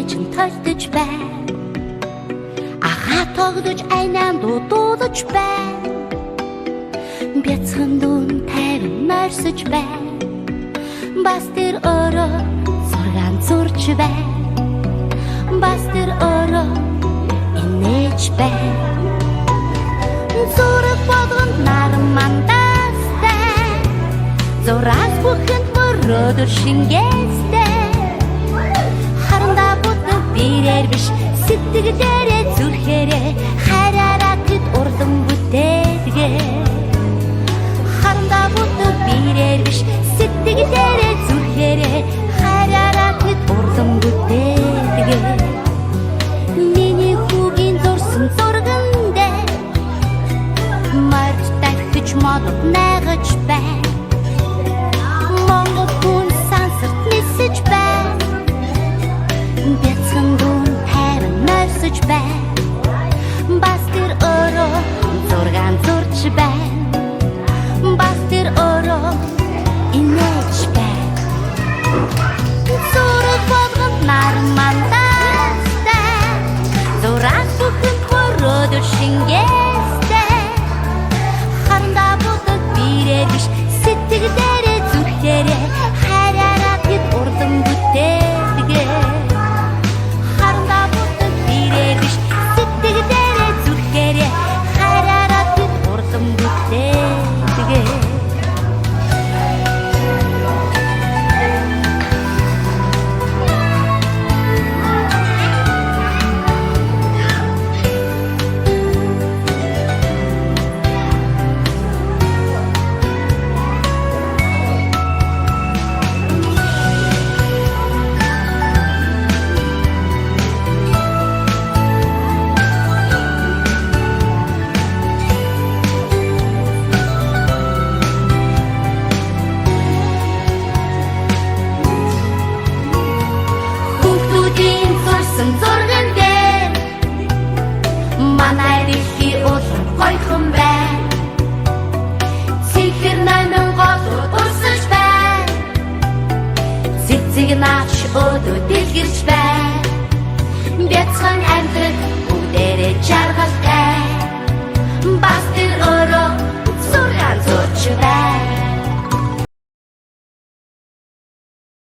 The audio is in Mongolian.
чин тайлдаж байна. Ахаа тогдож айнан дуудаж байна. Бяцхан дүүн тайван морьсож байна. Бас тэр өөрөө зургаан зурж байна. Бас тэр өөрөө инээж байна. Зураг болгонд нарамандастай. Зураг бүхэнд мөрөөдөр шингээстэй. Харандаа бүтэн бирээр биш сэтгэлээрээ зүрхээрээ хараараа тэд урдан бүтээдгээ. Харандаа бүтэн бирээр биш сэтгэлээрээ зүрхээрээ хараараа тэд урдан бүтээдгээ. Миний хүүгийн зурсан зурган дээр марж дахиж модод найгаж байна. Монгол хүн сансарт нисэж байна. Бяцхан дүүн тайван морьсож байна. Бас тэр өөрөө зургаан зурж байна. Бас тэр өөрөө инээж байна. Зураг болгонд нарамандастай. Зураг бүхэнд мөрөөдөр шингээстэй. Харандаа бүтэн бирээр биш сэтгэлээрээ зүрхээрээ хараараа тэд урдан бүтээдгээ. Харандаа бүтэн бирээр биш сэтгэлээрээ зүрхээрээ хараараа тэд урдан бүтээдгээ. Наач өдөө дэлгэрч байна. Бяцхан амьдрал бүгдээрээ жаргалтай. Бас тэр өөрөө зургаан зурж байна.